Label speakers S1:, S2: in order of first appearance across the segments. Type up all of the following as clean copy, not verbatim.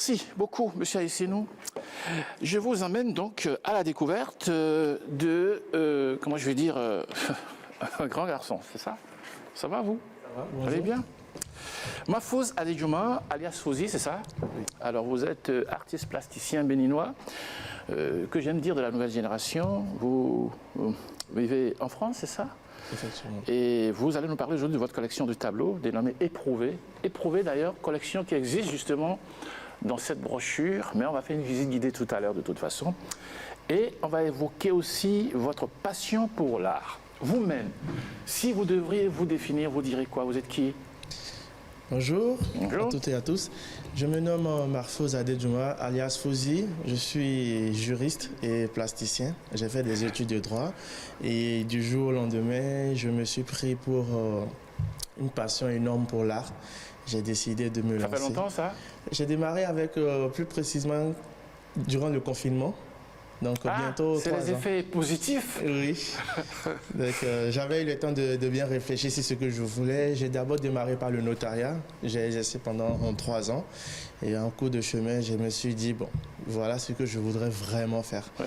S1: Merci beaucoup, monsieur Aïssinou. Je vous emmène donc à la découverte comment je vais dire, un grand garçon, c'est ça? Ça va, vous?
S2: Ça va,
S1: vous allez bien? Mahfouz Adedjouma, alias Fouzi, c'est ça?
S2: Oui.
S1: Alors, vous êtes artiste plasticien béninois, que j'aime dire de la nouvelle génération. Vous vivez en France, c'est ça?
S2: Effectivement.
S1: Et vous allez nous parler aujourd'hui de votre collection de tableaux dénommée Éprouvé. Éprouvé d'ailleurs, collection qui existe justement dans cette brochure, mais on va faire une visite guidée tout à l'heure de toute façon. Et on va évoquer aussi votre passion pour l'art. Vous-même, si vous devriez vous définir, vous direz quoi? Vous êtes qui?
S2: Bonjour,
S1: Bonjour.
S2: à toutes et à tous. Je me nomme Mahfouz Adedjouma, alias Fouzi. Je suis juriste et plasticien. J'ai fait des études de droit et du jour au lendemain, je me suis pris pour une passion énorme pour l'art. J'ai décidé de me lancer.
S1: Ça fait longtemps ça?
S2: J'ai démarré avec, plus précisément, durant le confinement. Donc bientôt 3 ans.
S1: C'est les effets positifs?
S2: Oui. Donc j'avais eu le temps de bien réfléchir sur ce que je voulais. J'ai d'abord démarré par le notariat. J'ai exercé pendant 3 ans. Et en cours de chemin, je me suis dit, bon, voilà ce que je voudrais vraiment faire.
S1: Ouais.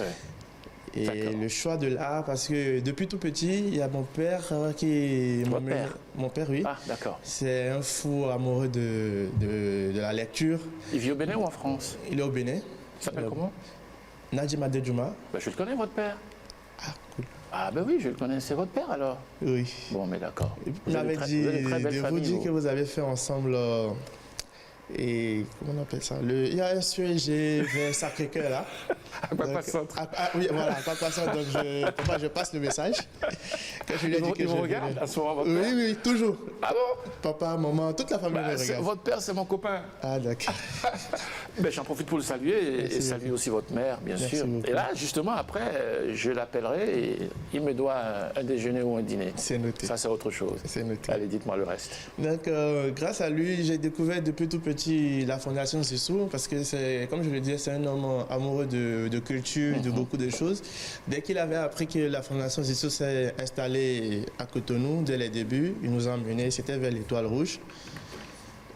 S2: Et le choix de l'art, parce que depuis tout petit, il y a mon père qui...
S1: Votre père?
S2: Mon père, oui.
S1: Ah, d'accord.
S2: C'est un fou amoureux de la lecture.
S1: Il vit au Bénin ou en France?
S2: Il est au Bénin.
S1: Il s'appelle comment?
S2: Najim Adedjouma.
S1: Ben, je le connais, votre père.
S2: Ah, cool.
S1: Ah ben oui, je le connais, c'est votre père alors?
S2: Oui.
S1: Bon, mais d'accord.
S2: Il m'avait dit de vous dire que vous avez fait ensemble... et comment on appelle ça? Il y a un sujet vers Sacré-Cœur là.
S1: Aquacentre.
S2: Oui, voilà, Aquacentre. Donc je passe le message. Quand je lui ai dit que
S1: Il
S2: je
S1: vous regarde
S2: venais.
S1: à ce moment, votre
S2: Oui,
S1: père?
S2: oui, toujours.
S1: Ah bon?
S2: Papa, maman, toute la famille me regarde.
S1: Votre père, c'est mon copain.
S2: Ah, d'accord.
S1: Ben, j'en profite pour le saluer et saluer aussi votre mère, bien
S2: Merci
S1: sûr.
S2: beaucoup.
S1: Et là, justement, après, je l'appellerai et il me doit un déjeuner ou un dîner.
S2: C'est noté.
S1: Ça, c'est autre chose.
S2: C'est noté.
S1: Allez, dites-moi le reste.
S2: Donc, grâce à lui, j'ai découvert depuis tout petit la Fondation Zissou parce que c'est, comme je le disais, c'est un homme amoureux de culture, de beaucoup de choses. Dès qu'il avait appris que la Fondation Zissou s'est installée à Cotonou, dès les débuts, il nous a emmenés, c'était vers l'Étoile Rouge.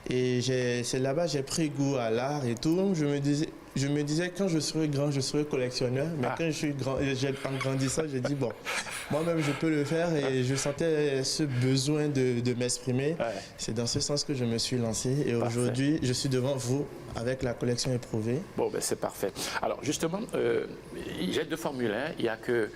S2: Et c'est là-bas j'ai pris goût à l'art et tout. Je me disais quand je serai grand, je serai collectionneur. Mais quand je suis grand, en grandissant, j'ai dit bon, moi-même je peux le faire et je sentais ce besoin de m'exprimer.
S1: Ouais.
S2: C'est dans ce sens que je me suis lancé et aujourd'hui je suis devant vous avec la collection Éprouvé.
S1: Bon, ben c'est parfait. Alors, justement, j'ai 2 formules. Hein. Il y a que,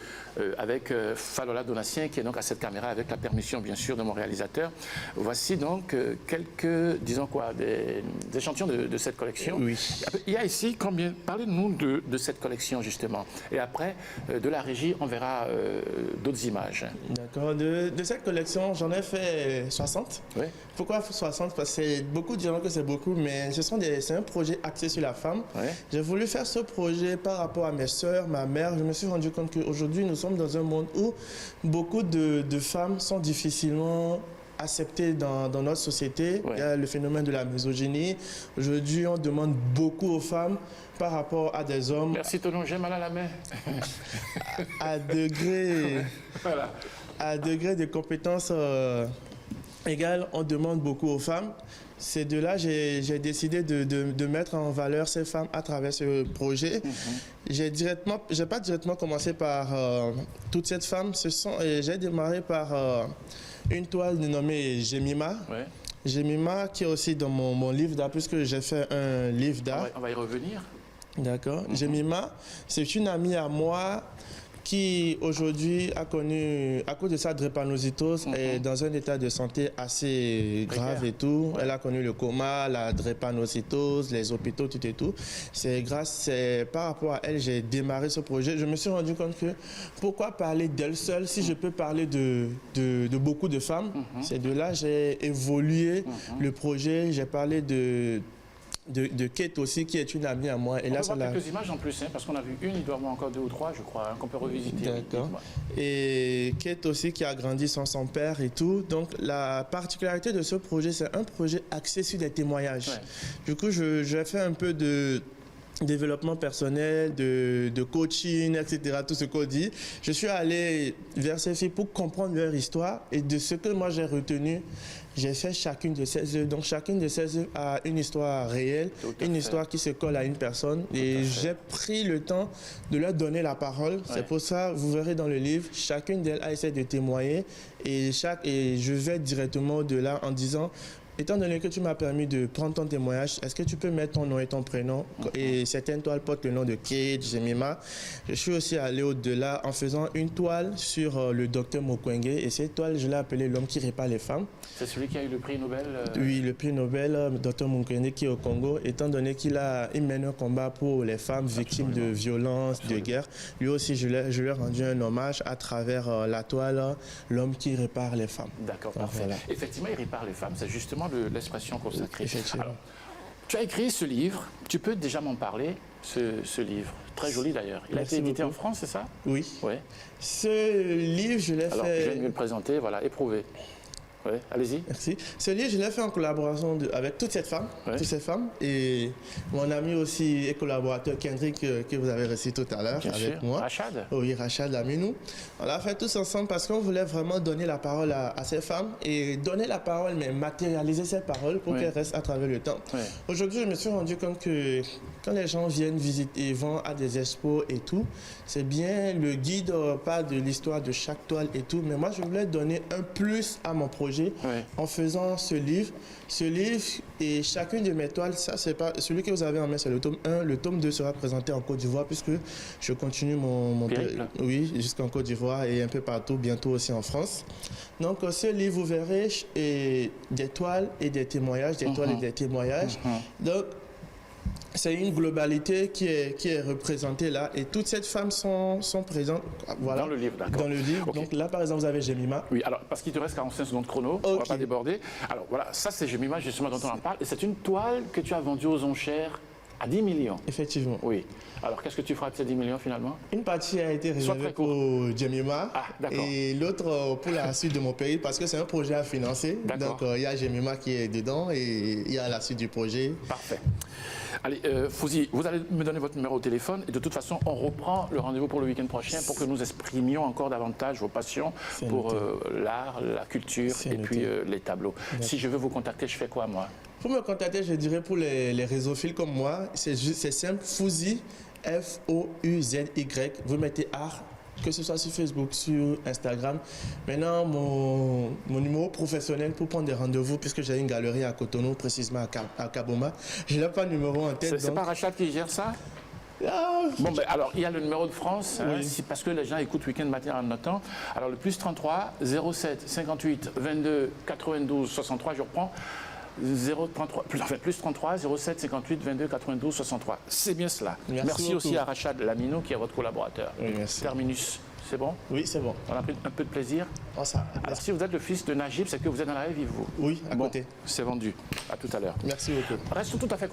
S1: avec Falola Donatien, qui est donc à cette caméra, avec la permission, bien sûr, de mon réalisateur. Voici donc quelques, disons quoi, des échantillons de cette collection.
S2: Oui.
S1: Il y a ici combien? Parlez-nous de cette collection, justement. Et après, de la régie, on verra d'autres images.
S2: D'accord. De cette collection, j'en ai fait 60.
S1: Oui.
S2: Pourquoi 60? Parce que beaucoup diront que c'est beaucoup, mais c'est un projet axé sur la femme.
S1: Oui.
S2: J'ai voulu faire ce projet par rapport à mes soeurs, ma mère. Je me suis rendu compte qu'aujourd'hui, nous sommes dans un monde où beaucoup de femmes sont difficilement acceptées dans notre société.
S1: Ouais.
S2: Il y a le phénomène de la misogynie. Aujourd'hui, on demande beaucoup aux femmes par rapport à des hommes
S1: Merci, Tonon. J'ai mal à la main.
S2: à degré...
S1: Voilà.
S2: À degré de compétences égales, on demande beaucoup aux femmes. C'est de là que j'ai décidé de mettre en valeur ces femmes à travers ce projet. J'ai pas directement commencé par toutes ces femmes. J'ai démarré par une toile dénommée Jemima.
S1: Ouais.
S2: Jemima qui est aussi dans mon livre d'art, puisque j'ai fait un livre d'art.
S1: On va y revenir.
S2: D'accord. Jemima, c'est une amie à moi qui aujourd'hui a connu, à cause de sa drépanocytose, est dans un état de santé assez grave et tout. Ouais. Elle a connu le coma, la drépanocytose, les hôpitaux, tout et tout. C'est par rapport à elle, j'ai démarré ce projet. Je me suis rendu compte que pourquoi parler d'elle seule si je peux parler de beaucoup de femmes. C'est de là que j'ai évolué le projet. J'ai parlé de Kate aussi, qui est une amie à moi. Et
S1: on
S2: là,
S1: peut voir quelques images en plus, hein, parce qu'on a vu une, il doit y avoir encore 2 ou 3, je crois, hein, qu'on peut revisiter.
S2: D'accord. Et Kate aussi, qui a grandi sans son père et tout. Donc, la particularité de ce projet, c'est un projet axé sur des témoignages. Ouais. Du coup, j'ai fait un peu de développement personnel, de coaching, etc., tout ce qu'on dit. Je suis allé vers ces filles pour comprendre leur histoire et de ce que moi j'ai retenu, j'ai fait chacune de ces œuvres. Donc chacune de ces œuvres a une histoire réelle, une histoire qui se colle à une personne et j'ai pris le temps de leur donner la parole. Ouais. C'est pour ça, vous verrez dans le livre, chacune d'elles a essayé de témoigner et je vais directement au-delà en disant: étant donné que tu m'as permis de prendre ton témoignage, est-ce que tu peux mettre ton nom et ton prénom? Et certaines toiles portent le nom de Kate, Jemima. Je suis aussi allé au-delà en faisant une toile sur le docteur Mukwege. Et cette toile, je l'ai appelée l'homme qui répare les femmes.
S1: C'est celui qui a eu le prix Nobel
S2: Oui, le prix Nobel, docteur Mukwege, qui est au Congo. Étant donné qu'il mène un combat pour les femmes victimes de violences, de guerre. Lui aussi, je lui ai rendu un hommage à travers la toile, l'homme qui répare les femmes.
S1: D'accord, parfait. Voilà. Effectivement, il répare les femmes. C'est justement l'expression consacrée.
S2: Alors,
S1: tu as écrit ce livre, tu peux déjà m'en parler, ce livre, très joli d'ailleurs. Il a été édité en France, c'est ça?
S2: Oui.
S1: Ouais.
S2: Ce livre, je l'ai fait...
S1: Alors, je viens de le présenter, voilà, Éprouvé. Oui, allez-y.
S2: Merci. Ce livre, je l'ai fait en collaboration avec toutes ces femmes, et mon ami aussi et collaborateur Kendrick que vous avez reçu tout à l'heure avec moi.
S1: Rachad.
S2: Oui, Rachad Laminou. On l'a fait tous ensemble parce qu'on voulait vraiment donner la parole à ces femmes et donner la parole, mais matérialiser ces paroles pour qu'elles restent à travers le temps. Aujourd'hui, je me suis rendu compte que quand les gens viennent visiter, vont à des expos et tout, c'est bien, le guide parle de l'histoire de chaque toile et tout, mais moi, je voulais donner un plus à mon projet. En faisant ce livre et chacune de mes toiles, ça c'est pas celui que vous avez en main, c'est le tome 1, le tome 2 sera présenté en Côte d'Ivoire puisque je continue mon jusqu'en Côte d'Ivoire et un peu partout, bientôt aussi en France. Donc ce livre, vous verrez des toiles et des témoignages, toiles et des témoignages. Donc c'est une globalité qui est représentée là et toutes ces femmes sont présentes
S1: dans le livre, d'accord.
S2: Dans le livre. Donc là, par exemple, vous avez Jemima.
S1: Oui, alors parce qu'il te reste 45 secondes chrono, on ne va pas déborder. Alors voilà, ça c'est Jemima justement dont on en parle et c'est une toile que tu as vendue aux enchères à 10 millions.
S2: Effectivement.
S1: Oui. Alors qu'est-ce que tu feras de ces 10 millions finalement?
S2: Une partie a été réservée pour Jemima et l'autre pour la suite de mon pays parce que c'est un projet à financer. Donc il y a Jemima qui est dedans et il y a la suite du projet.
S1: Parfait. Allez, Fouzi, vous allez me donner votre numéro de téléphone et de toute façon, on reprend le rendez-vous pour le week-end prochain pour que nous exprimions encore davantage vos passions pour l'art, la culture et puis les tableaux. Si je veux vous contacter, je fais quoi moi?
S2: Pour me contacter, je dirais pour les réseauphiles comme moi, c'est simple, Fouzi, F-O-U-Z-Y, vous mettez art, que ce soit sur Facebook, sur Instagram. Maintenant, mon numéro professionnel pour prendre des rendez-vous, puisque j'ai une galerie à Cotonou, précisément à Kaboma, je n'ai pas de numéro en tête.
S1: C'est pas Rachad qui gère ça? Bon, ben, alors, il y a le numéro de France, parce que les gens écoutent Week-end Matin en notant. Alors, le plus 33 07 58 22 92 63, je reprends. Plus 33 07 58 22 92 63. C'est bien cela. Merci aussi à Rachad Laminou qui est votre collaborateur.
S2: Oui, merci.
S1: Terminus, c'est bon?
S2: Oui, c'est bon.
S1: On a pris un peu de plaisir. Alors si vous êtes le fils de Najib, c'est que vous êtes dans la rue, vous?
S2: Oui, à côté.
S1: C'est vendu. À tout à l'heure.
S2: Merci beaucoup.
S1: Restons tout à fait